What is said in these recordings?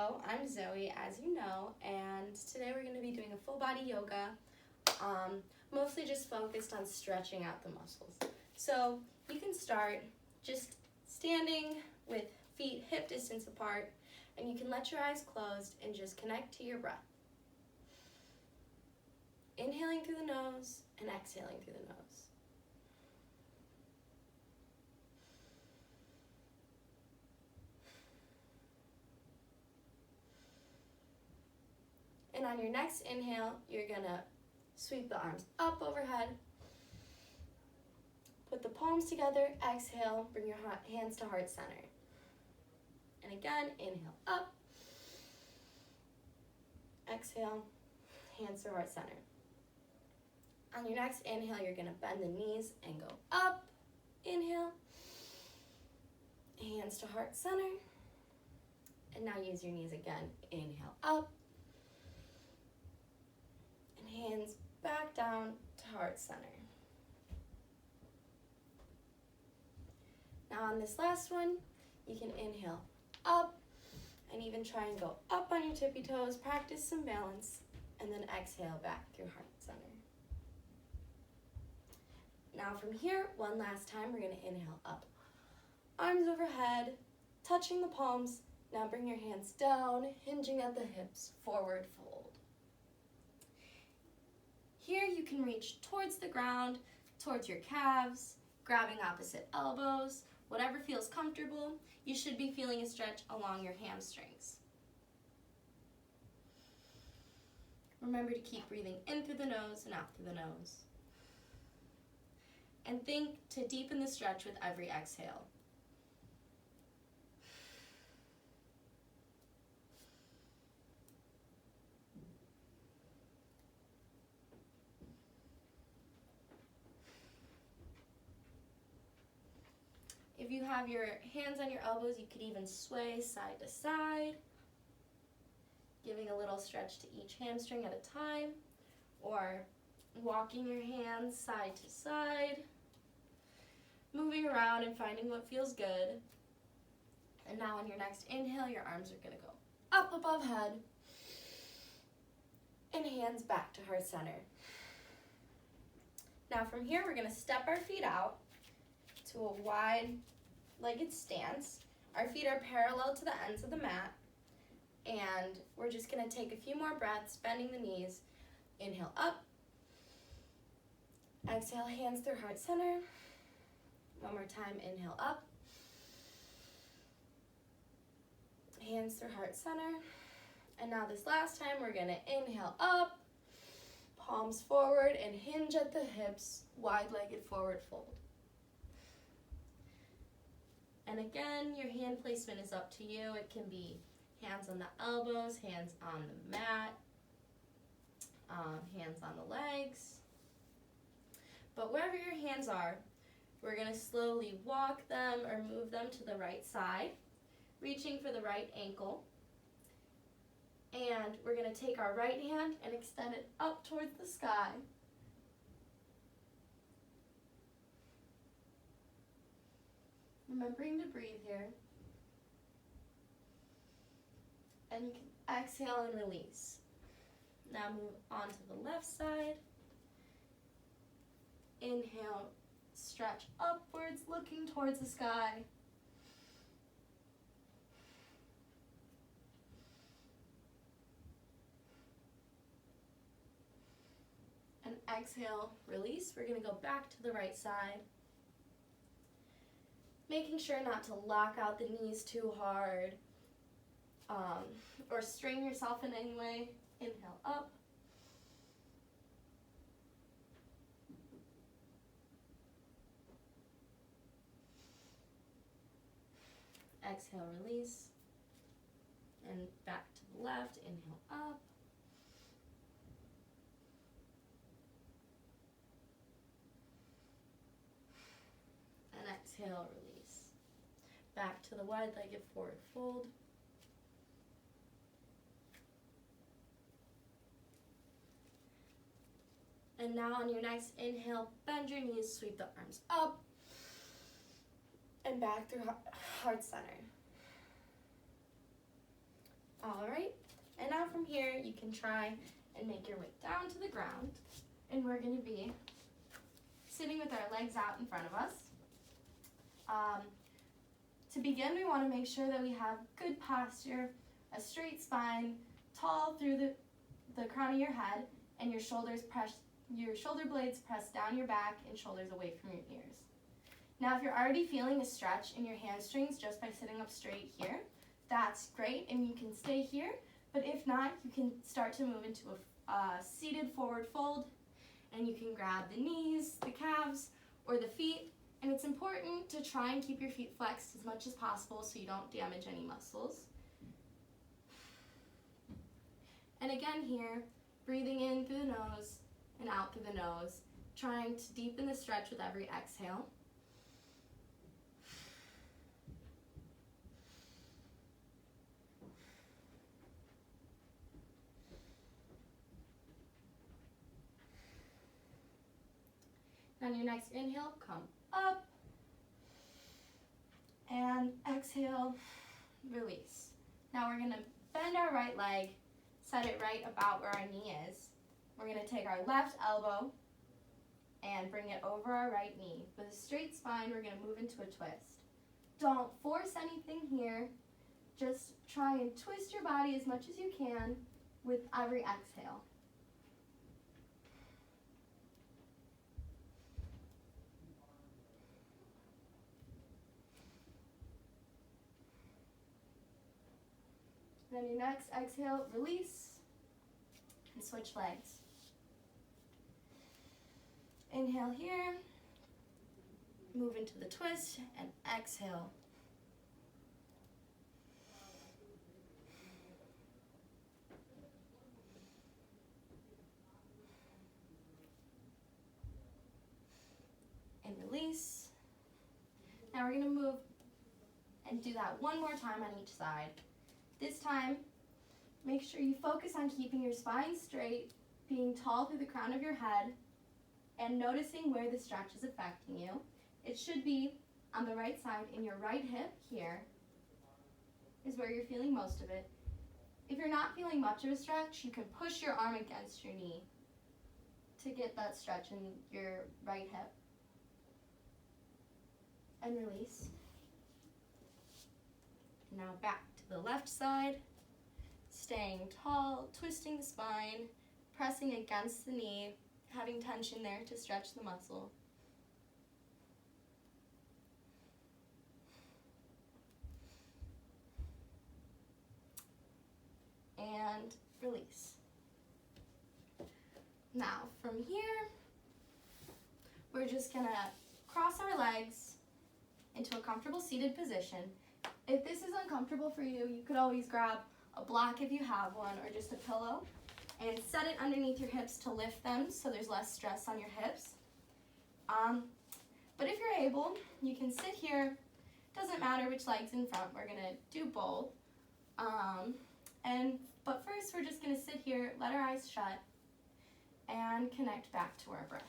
Hello, I'm Zoe, as you know, and today we're going to be doing a full body yoga, mostly just focused on stretching out the muscles. So you can start just standing with feet hip distance apart, and you can let your eyes closed and just connect to your breath. Inhaling through the nose and exhaling through the nose. And on your next inhale, you're gonna sweep the arms up overhead. Put the palms together, exhale, bring your hands to heart center. And again, inhale up. Exhale, hands to heart center. On your next inhale, you're gonna bend the knees and go up. Inhale, hands to heart center. And now use your knees again. Inhale up. Hands back down to heart center. Now on this last one, you can inhale up and even try and go up on your tippy toes, practice some balance, and then exhale back through heart center. Now from here, one last time, we're gonna inhale up. Arms overhead, touching the palms. Now bring your hands down, hinging at the hips, forward fold. Here you can reach towards the ground, towards your calves, grabbing opposite elbows, whatever feels comfortable. You should be feeling a stretch along your hamstrings. Remember to keep breathing in through the nose and out through the nose. And think to deepen the stretch with every exhale. If you have your hands on your elbows, you could even sway side to side, giving a little stretch to each hamstring at a time, or walking your hands side to side, moving around and finding what feels good. And now on your next inhale, your arms are going to go up above head, and hands back to heart center. Now from here, we're going to step our feet out to a wide-legged stance. Our feet are parallel to the ends of the mat, and we're just going to take a few more breaths, bending the knees. Inhale up. Exhale, hands through heart center. One more time, inhale up. Hands through heart center. And now this last time, we're going to inhale up, palms forward, and hinge at the hips, wide-legged forward fold. And again, your hand placement is up to you. It can be hands on the elbows, hands on the mat, hands on the legs. But wherever your hands are, we're going to slowly walk them or move them to the right side, reaching for the right ankle. And we're going to take our right hand and extend it up towards the sky. Remembering to breathe here. And you can exhale and release. Now move on to the left side. Inhale, stretch upwards, looking towards the sky. And exhale, release. We're going to go back to the right side. Making sure not to lock out the knees too hard or strain yourself in any way. Inhale up. Exhale, release. And back to the left. Inhale up. And exhale, release. Back to the wide-legged forward fold. And now on your next inhale, bend your knees, sweep the arms up and back through heart center. All here, you can try and make your way down to the ground. And we're going to be sitting with our legs out in front of us. To begin, we want to make sure that we have good posture, a straight spine, tall through the crown of your head, and your shoulder blades press down your back and shoulders away from your ears. Now, if you're already feeling a stretch in your hamstrings just by sitting up straight here, that's great, and you can stay here. But if not, you can start to move into a seated forward fold, and you can grab the knees, the calves, or the feet. And it's important to try and keep your feet flexed as much as possible so you don't damage any muscles. And again here, breathing in through the nose and out through the nose, trying to deepen the stretch with every exhale. On your next inhale, come up, and exhale, release. Now we're gonna bend our right leg, set it right about where our knee is. We're gonna take our left elbow and bring it over our right knee. With a straight spine, we're gonna move into a twist. Don't force anything here. Just try and twist your body as much as you can with every exhale. Then your next exhale, release, and switch legs. Inhale here, move into the twist, and exhale. And release. Now we're gonna move and do that one more time on each side. This time, make sure you focus on keeping your spine straight, being tall through the crown of your head, and noticing where the stretch is affecting you. It should be on the right side in your right hip here is where you're feeling most of it. If you're not feeling much of a stretch, you can push your arm against your knee to get that stretch in your right hip. And release. Now back to the left side, staying tall, twisting the spine, pressing against the knee, having tension there to stretch the muscle. And release. Now from here, we're just gonna cross our legs into a comfortable seated position. If this is uncomfortable for you, you could always grab a block if you have one, or just a pillow, and set it underneath your hips to lift them so there's less stress on your hips. But if you're able, you can sit here. Doesn't matter which leg's in front, we're gonna do both. But first we're just gonna sit here, let our eyes shut, and connect back to our breath.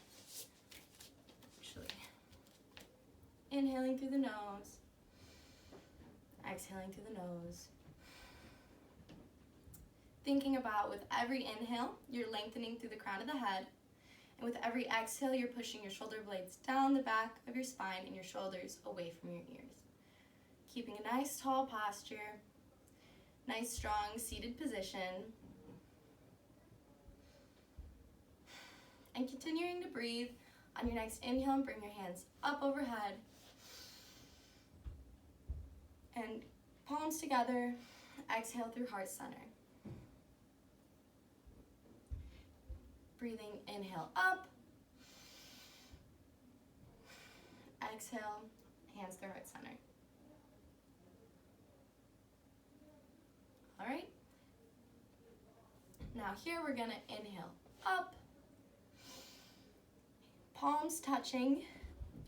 Inhaling through the nose, exhaling through the nose. Thinking about with every inhale, you're lengthening through the crown of the head, and with every exhale, you're pushing your shoulder blades down the back of your spine and your shoulders away from your ears. Keeping a nice tall posture, nice strong seated position, and continuing to breathe. On your next inhale, bring your hands up overhead, and palms together, exhale through heart center. Breathing, inhale up, exhale, hands through heart center. All right. Now here we're gonna inhale up, palms touching,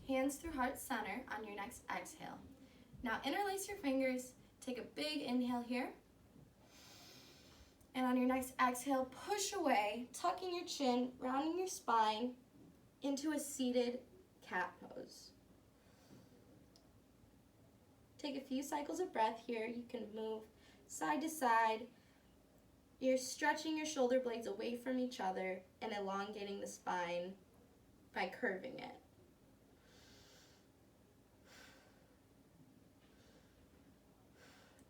hands through heart center on your next exhale. Now interlace your fingers, take a big inhale here, and on your next exhale, push away, tucking your chin, rounding your spine into a seated cat pose. Take a few cycles of breath here. You can move side to side, You're stretching your shoulder blades away from each other and elongating the spine by curving it.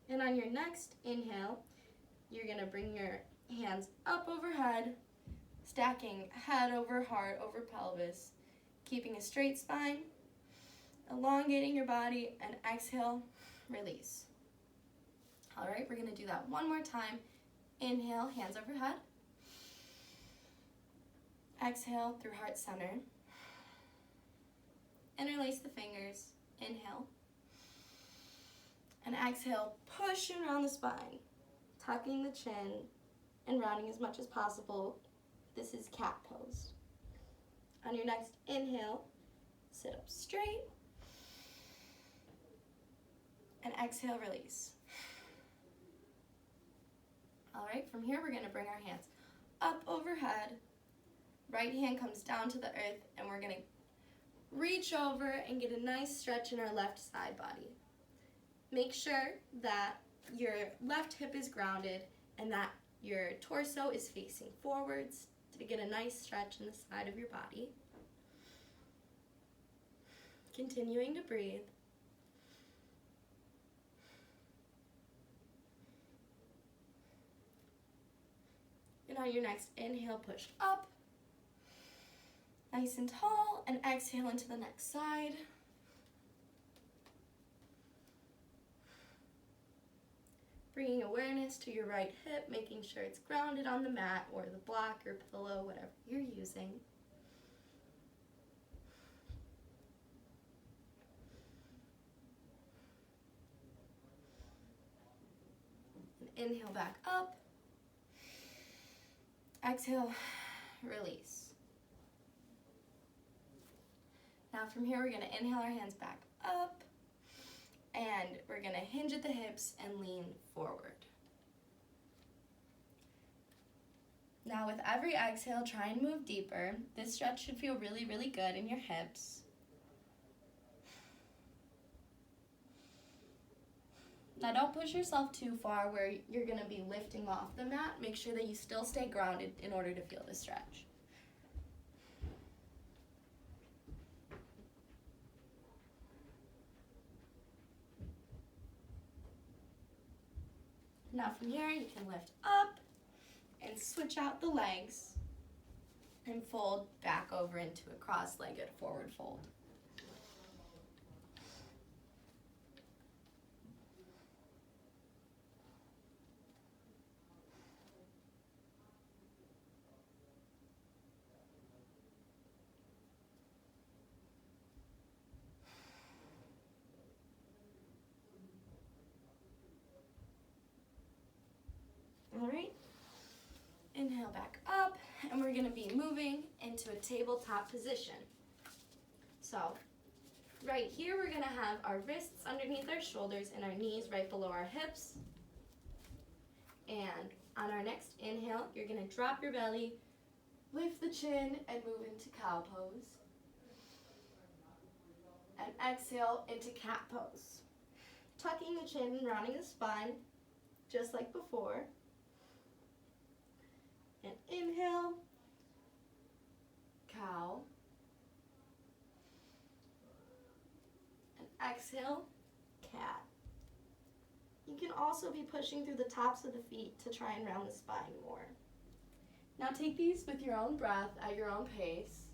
And on your next inhale, you're going to bring your hands up overhead, stacking head over heart over pelvis, keeping a straight spine, elongating your body, and exhale, release. All right, we're going to do that one more time. Inhale, hands overhead. Exhale through heart center. Interlace the fingers. Inhale. And exhale, push around the spine, tucking the chin and rounding as much as possible. This is cat pose. On your next inhale, sit up straight. And exhale, release. All right, from here we're going to bring our hands up overhead. Right hand comes down to the earth, and we're going to reach over and get a nice stretch in our left side body. Make sure that your left hip is grounded and that your torso is facing forwards to get a nice stretch in the side of your body. Continuing to breathe. And on your next inhale, push up, nice and tall, and exhale into the next side. Bringing awareness to your right hip, making sure it's grounded on the mat or the block or pillow, whatever you're using. And inhale back up. Exhale, release. Now from here, we're going to inhale our hands back up, and we're going to hinge at the hips and lean forward. Now with every exhale, try and move deeper. This stretch should feel really, really good in your hips. Now don't push yourself too far where you're going to be lifting off the mat. Make sure that you still stay grounded in order to feel the stretch. Now from here, you can lift up and switch out the legs and fold back over into a cross-legged forward fold. All right, inhale back up, and we're gonna be moving into a tabletop position. So, right here we're gonna have our wrists underneath our shoulders and our knees right below our hips. And on our next inhale, you're gonna drop your belly, lift the chin, and move into cow pose. And exhale into cat pose. Tucking the chin and rounding the spine, just like before. And inhale, cow. And exhale, cat. You can also be pushing through the tops of the feet to try and round the spine more. Now take these with your own breath at your own pace.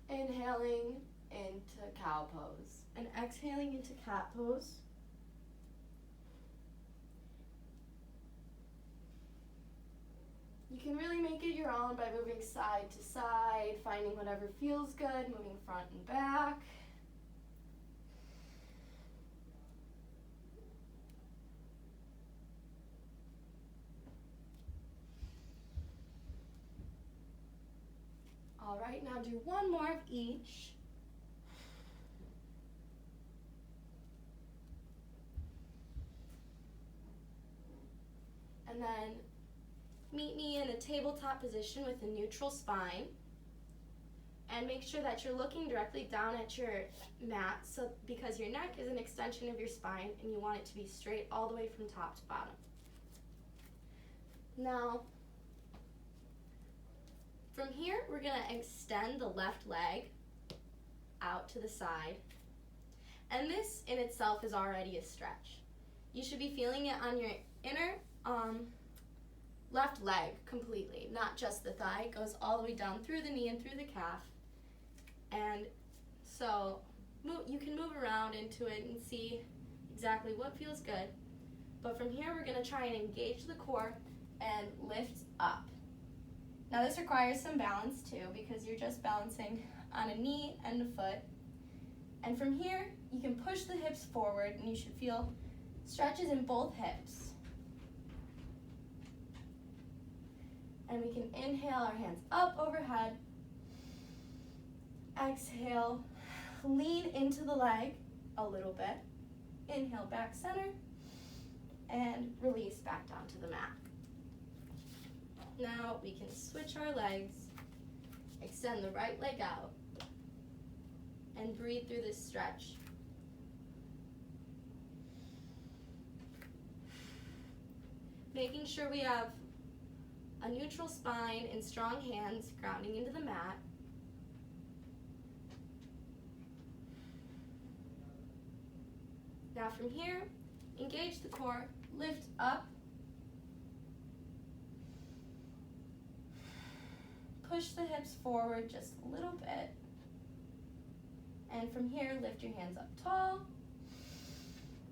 Inhaling into cow pose and exhaling into cat pose. You can really make it your own by moving side to side, finding whatever feels good, moving front and back. All right, now do one more of each. And then meet me in a tabletop position with a neutral spine. And make sure that you're looking directly down at your mat, so because your neck is an extension of your spine and you want it to be straight all the way from top to bottom. Now, from here, we're gonna extend the left leg out to the side. And this in itself is already a stretch. You should be feeling it on your inner left leg completely, not just the thigh. It goes all the way down through the knee and through the calf. And so you can move around into it and see exactly what feels good. But from here, we're gonna try and engage the core and lift up. Now this requires some balance too, because you're just balancing on a knee and a foot. And from here, you can push the hips forward and you should feel stretches in both hips. And we can inhale our hands up overhead. Exhale, lean into the leg a little bit. Inhale, back center, and release back down to the mat. Now we can switch our legs, extend the right leg out, and breathe through this stretch. Making sure we have a neutral spine and strong hands grounding into the mat. Now from here, engage the core, lift up, push the hips forward just a little bit, and from here, lift your hands up tall,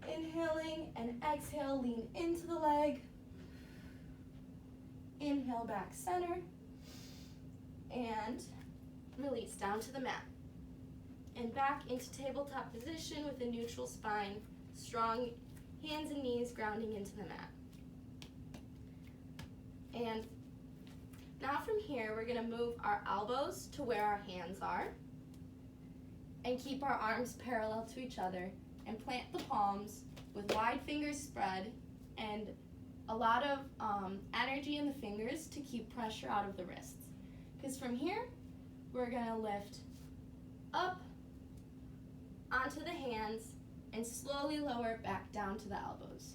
inhaling, and exhale, lean into the leg, inhale, back center, and release down to the mat. And back into tabletop position with a neutral spine, strong hands and knees grounding into the mat. And now from here, we're gonna move our elbows to where our hands are and keep our arms parallel to each other and plant the palms with wide fingers spread and a lot of energy in the fingers to keep pressure out of the wrists. Because from here, we're gonna lift up onto the hands and slowly lower back down to the elbows.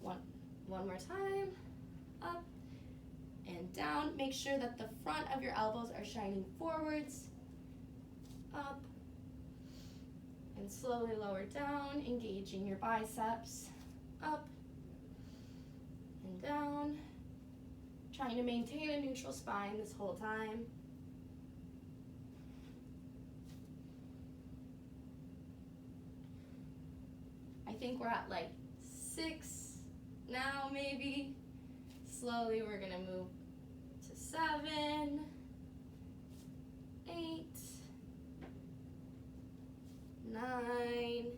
One more time, up and down. Make sure that the front of your elbows are shining forwards, up, and slowly lower down, engaging your biceps, up and down. Trying to maintain a neutral spine this whole time. I think we're at like 6 now, maybe. Slowly we're gonna move to 7, 8, 9,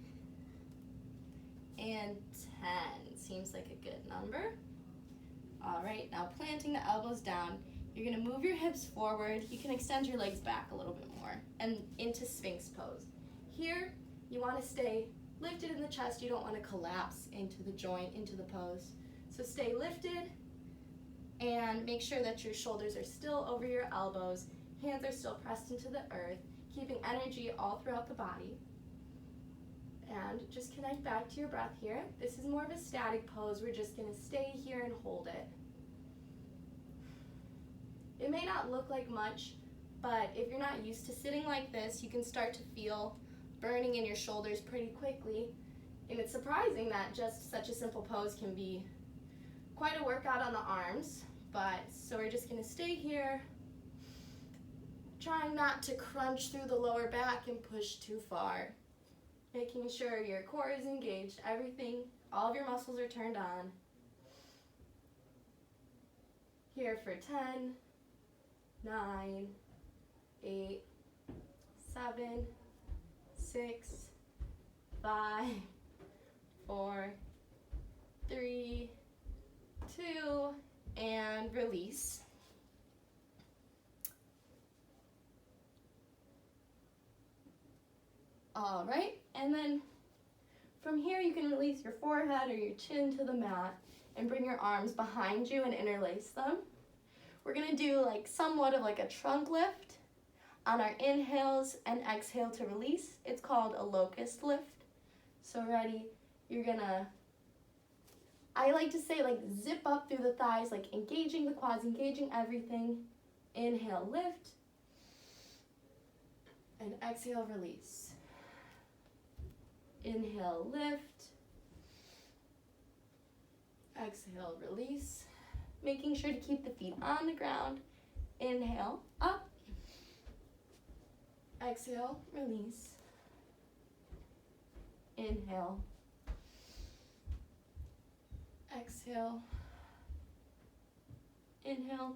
and 10. Seems like a good number. All right, now planting the elbows down, you're gonna move your hips forward. You can extend your legs back a little bit more and into Sphinx pose. Here, you wanna stay lifted in the chest. You don't wanna collapse into the joint, into the pose. So stay lifted and make sure that your shoulders are still over your elbows. Hands are still pressed into the earth, keeping energy all throughout the body. And just connect back to your breath here. This is more of a static pose. We're just gonna stay here and hold it. It may not look like much, but if you're not used to sitting like this, you can start to feel burning in your shoulders pretty quickly. And it's surprising that just such a simple pose can be quite a workout on the arms. So we're just gonna stay here, trying not to crunch through the lower back and push too far. Making sure your core is engaged, everything, all of your muscles are turned on. Here for 10, 9, 8, 7, 6, 5, 4, 3, 2, and release. All right, and then from here you can release your forehead or your chin to the mat and bring your arms behind you and interlace them. We're gonna do like somewhat of like a trunk lift on our inhales and exhale to release. It's called a locust lift. So ready, you're gonna I like to say like zip up through the thighs, like engaging the quads, engaging everything. Inhale, lift. And exhale, release. Inhale, lift. Exhale, release. Making sure to keep the feet on the ground. Inhale, up. Exhale, release. Inhale. Exhale. Inhale.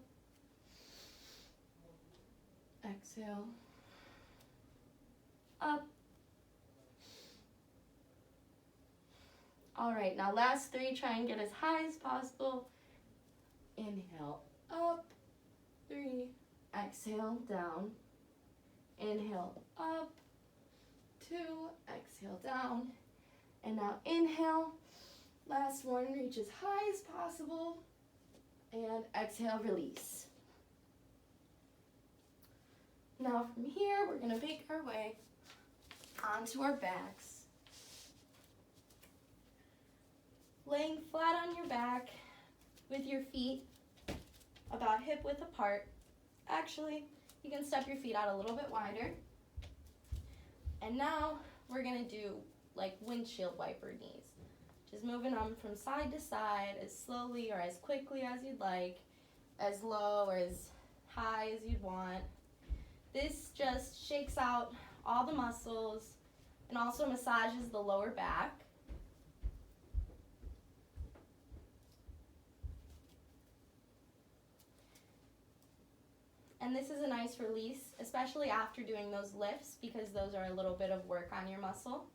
Exhale. Up. All right, now last three, try and get as high as possible. Inhale, up. 3. Exhale, down. Inhale, up. 2. Exhale, down. And now inhale. Last one, reach as high as possible. And exhale, release. Now from here, we're going to make our way onto our backs. Laying flat on your back with your feet about hip width apart. Actually, you can step your feet out a little bit wider. And now we're going to do like windshield wiper knees. Just moving them from side to side as slowly or as quickly as you'd like, as low or as high as you'd want. This just shakes out all the muscles and also massages the lower back. And this is a nice release, especially after doing those lifts, because those are a little bit of work on your muscle.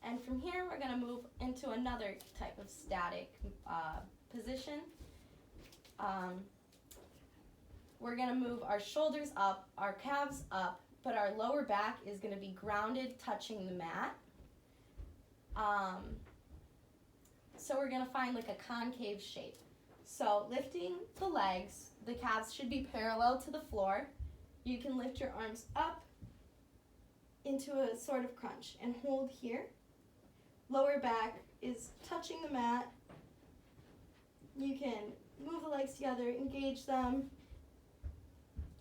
And from here, we're going to move into another type of static position. We're going to move our shoulders up, our calves up, but our lower back is going to be grounded, touching the mat. So we're going to find like a concave shape. So lifting the legs, the calves should be parallel to the floor. You can lift your arms up into a sort of crunch and hold here. Lower back is touching the mat. You can move the legs together, engage them.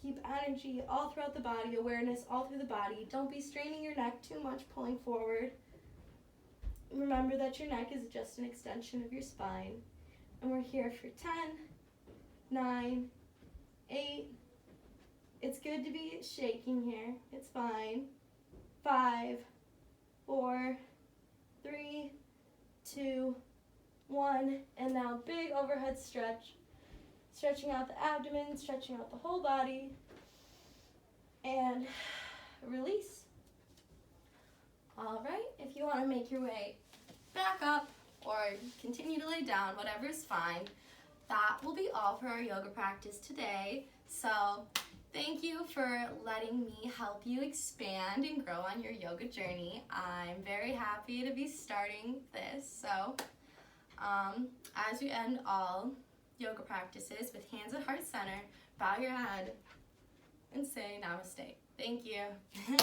Keep energy all throughout the body, awareness all through the body. Don't be straining your neck too much, pulling forward. Remember that your neck is just an extension of your spine. And we're here for 10, 9, 8. It's good to be shaking here. It's fine. 5, 4, 3, 2, 1. And now big overhead stretch. Stretching out the abdomen, stretching out the whole body. And release. All right, if you want to make your way back up or continue to lay down, whatever is fine. That will be all for our yoga practice today. So thank you for letting me help you expand and grow on your yoga journey. I'm very happy to be starting this. So as we end all yoga practices with hands at heart center, bow your head and say namaste. Thank you.